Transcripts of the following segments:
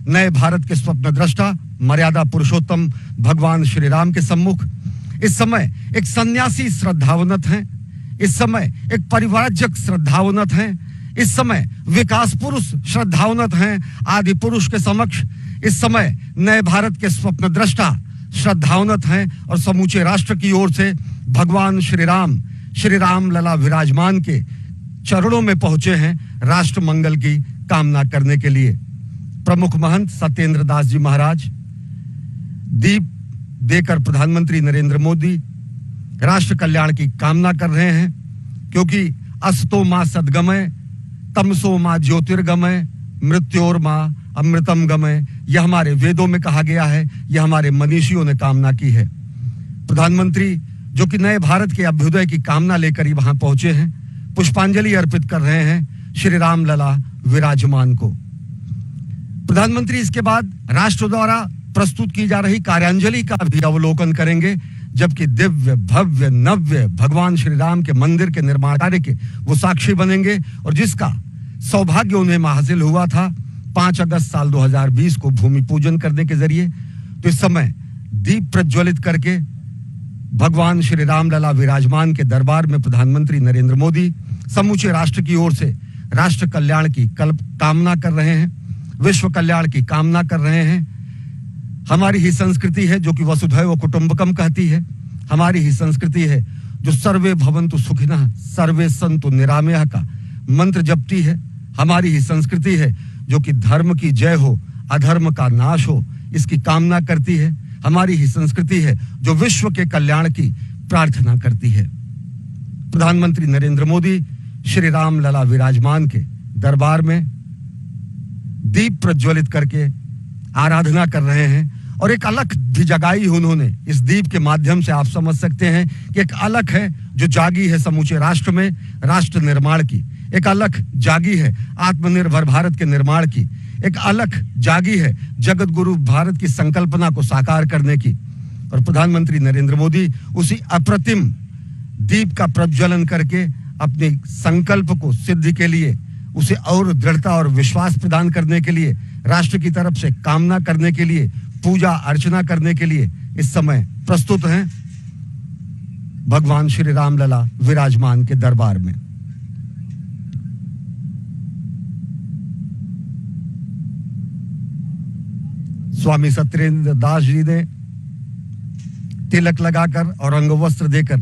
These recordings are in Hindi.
नए भारत के स्वप्न दृष्टा मर्यादा पुरुषोत्तम भगवान श्री राम के सम्मुख इस समय एक सन्यासी श्रद्धावनत हैं, इस समय एक परिव्राजक श्रद्धावनत हैं, इस समय विकास पुरुष श्रद्धावनत हैं आदि पुरुष के समक्ष इस समय नए भारत के स्वप्न दृष्टा श्रद्धावनत हैं और समूचे राष्ट्र की ओर से भगवान श्री राम लला विराजमान के चरणों में पहुंचे हैं राष्ट्र मंगल की कामना करने के लिए। प्रमुख महंत सत्येंद्र दास जी महाराज दीप देकर प्रधानमंत्री नरेंद्र मोदी राष्ट्र कल्याण की कामना कर रहे हैं, क्योंकि असतो मां सद्गमय तमसो मां ज्योतिर्गमय मृत्योर मां अमृतम गमय, यह हमारे वेदों में कहा गया है, यह हमारे मनीषियों ने कामना की है। प्रधानमंत्री जो कि नए भारत के अभ्युदय की कामना लेकर ही वहां पहुंचे हैं, पुष्पांजलि अर्पित कर रहे हैं श्री राम लला विराजमान को। प्रधानमंत्री इसके बाद राष्ट्र द्वारा प्रस्तुत की जा रही कार्यांजलि का भी अवलोकन करेंगे, जबकि दिव्य भव्य नव्य भगवान श्री राम के मंदिर के निर्माण कार्य के वो साक्षी बनेंगे और जिसका सौभाग्य उन्हें हासिल हुआ था 5 अगस्त साल 2020 को भूमि पूजन करने के जरिए। तो इस समय दीप प्रज्वलित करके भगवान श्री राम लला विराजमान के दरबार में प्रधानमंत्री नरेंद्र मोदी समूचे राष्ट्र की ओर से राष्ट्र कल्याण की कामना कर रहे हैं, विश्व कल्याण की कामना कर रहे हैं। हमारी ही संस्कृति है जो कि वसुधैव कुटुंबकम कहती है, हमारी ही संस्कृति है जो सर्वे भवन्तु सुखिनः सर्वे सन्तु निरामयः का मंत्र जपती है, हमारी ही संस्कृति है जो कि धर्म की जय हो अधर्म का नाश हो इसकी कामना करती है, हमारी ही संस्कृति है जो विश्व के कल्याण की प्रार्थना करती है। प्रधानमंत्री नरेंद्र मोदी श्री राम लला विराजमान के दरबार में दीप प्रज्वलित करके आराधना कर रहे हैं और एक अलख भी जगाई उन्होंने इस दीप के माध्यम से। आप समझ सकते हैं कि एक अलख है जो जागी है समूचे राष्ट्र में राष्ट्र निर्माण की, एक अलख जागी है आत्मनिर्भर भारत के निर्माण की, एक अलख जागी है जगत गुरु भारत की संकल्पना को साकार करने की। और प्रधानमंत्री नरेंद्र मोदी उसी अप्रतिम दीप का प्रज्वलन करके अपने संकल्प को सिद्धि के लिए, उसे और दृढ़ता और विश्वास प्रदान करने के लिए, राष्ट्र की तरफ से कामना करने के लिए, पूजा अर्चना करने के लिए इस समय प्रस्तुत हैं भगवान श्री राम लला विराजमान के दरबार में। स्वामी सत्येंद्र दास जी ने तिलक लगाकर और अंगवस्त्र देकर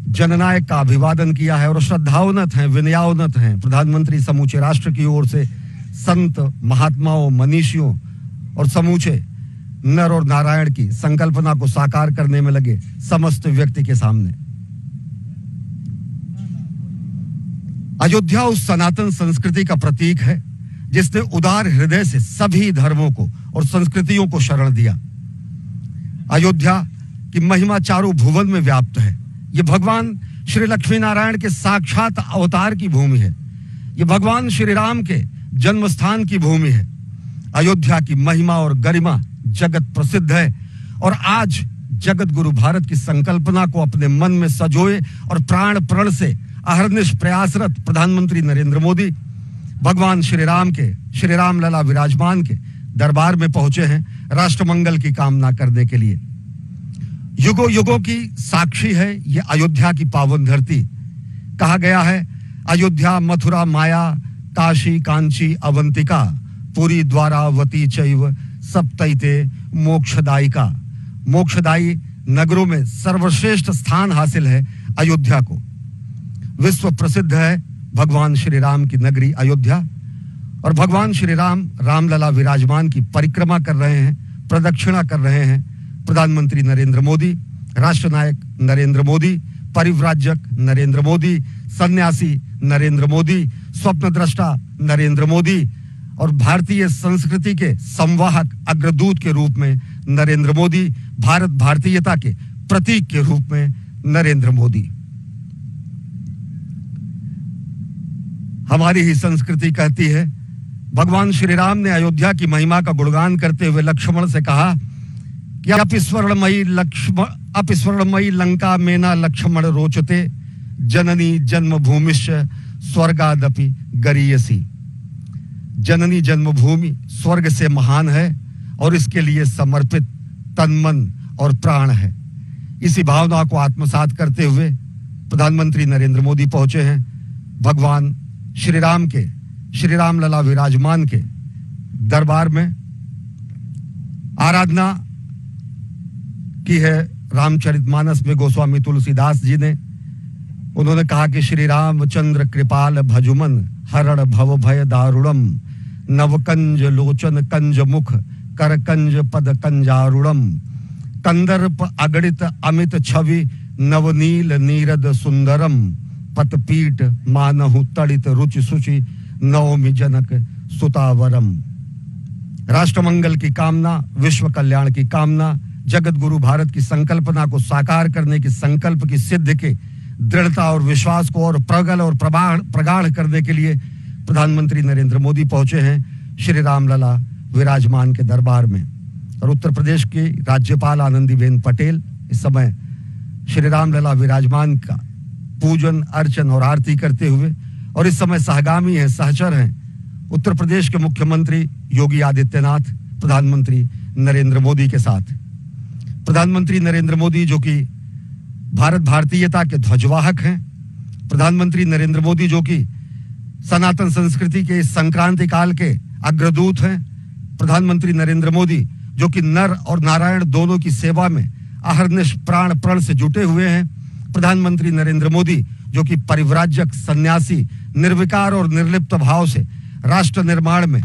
जननायक का अभिवादन किया है और श्रद्धावनत हैं, विनयावनत हैं। प्रधानमंत्री समूचे राष्ट्र की ओर से संत महात्माओं मनीषियों और समूचे नर और नारायण की संकल्पना को साकार करने में लगे समस्त व्यक्ति के सामने। अयोध्या उस सनातन संस्कृति का प्रतीक है जिसने उदार हृदय से सभी धर्मों को और संस्कृतियों को शरण दिया। अयोध्या की महिमा चारों भुवन में व्याप्त है। ये भगवान श्री लक्ष्मी नारायण के साक्षात अवतार की भूमि है, ये भगवान श्री राम के जन्म स्थान की भूमि है। अयोध्या की महिमा और गरिमा जगत प्रसिद्ध है और आज जगत गुरु भारत की संकल्पना को अपने मन में सजोए और प्राण प्रण से अहर्निश प्रयासरत प्रधानमंत्री नरेंद्र मोदी भगवान श्री राम लला विराजमान के दरबार में पहुंचे हैं राष्ट्र मंगल की कामना करने के लिए। युगों युगों की साक्षी है ये अयोध्या की पावन धरती। कहा गया है अयोध्या मथुरा माया काशी कांची अवंतिका पुरी द्वारावती चैव सप्तैते मोक्षदायिका। मोक्षदायी नगरों में सर्वश्रेष्ठ स्थान हासिल है अयोध्या को। विश्व प्रसिद्ध है भगवान श्री राम की नगरी अयोध्या और भगवान श्री राम लला विराजमान की परिक्रमा कर रहे हैं, प्रदक्षिणा कर रहे हैं प्रधानमंत्री नरेंद्र मोदी, राष्ट्रनायक नरेंद्र मोदी, परिव्राजक नरेंद्र मोदी, सन्यासी नरेंद्र मोदी, स्वप्नद्रष्टा नरेंद्र मोदी और भारतीय संस्कृति के संवाहक अग्रदूत के रूप में नरेंद्र मोदी, भारत भारतीयता के प्रतीक के रूप में नरेंद्र मोदी। हमारी ही संस्कृति कहती है, भगवान श्री राम ने अयोध्या की महिमा का गुणगान करते हुए लक्ष्मण से कहा कि अपि स्वर्णमयी लंका मेना लक्ष्मण रोचते जननी जन्मभूमिश्च स्वर्गादपि गरीयसी। जननी जन्मभूमि स्वर्ग से महान है और इसके लिए समर्पित तन मन और प्राण है। इसी भावना को आत्मसात करते हुए प्रधानमंत्री नरेंद्र मोदी पहुंचे हैं भगवान श्री राम के, श्री राम लला विराजमान के दरबार में। आराधना की है रामचरितमानस में गोस्वामी तुलसीदास जी ने। उन्होंने कहा कि श्री रामचंद्र कृपाल भजुमन हरण भव भय दारुणम नवकंज लोचन कंज मुख कर कंज पद कंजारुणम कंदर्प अगणित अमित छवि नवनील नीरद सुंदरम पतपीठ मानहु तड़ित रुचि सुचि नवमि जनक सुतावरम। राष्ट्रमंगल की कामना, विश्व कल्याण की कामना, जगत गुरु भारत की संकल्पना को साकार करने की संकल्प की सिद्धि के दृढ़ता और विश्वास को और प्रगल और प्रगाढ़ करने के लिए प्रधानमंत्री नरेंद्र मोदी पहुंचे हैं श्री रामलला विराजमान के दरबार में। और उत्तर प्रदेश की राज्यपाल आनंदीबेन पटेल इस समय श्री रामलला विराजमान का पूजन अर्चन और आरती करते हुए, और इस समय सहगामी हैं, सहचर हैं उत्तर प्रदेश के मुख्यमंत्री योगी आदित्यनाथ प्रधानमंत्री नरेंद्र मोदी के साथ। प्रधानमंत्री नरेंद्र मोदी जो कि भारत भारतीयता के ध्वजवाहक हैं, प्रधानमंत्री नरेंद्र मोदी जो कि सनातन संस्कृति के संक्रांति काल के अग्रदूत हैं, प्रधानमंत्री नरेंद्र मोदी जो कि नर और नारायण दोनों की सेवा में अहर्निश प्राण प्रण से जुटे हुए हैं, प्रधानमंत्री नरेंद्र मोदी जो कि परिव्राजक, सन्यासी, निर्विकार और निर्लिप्त भाव से राष्ट्र निर्माण में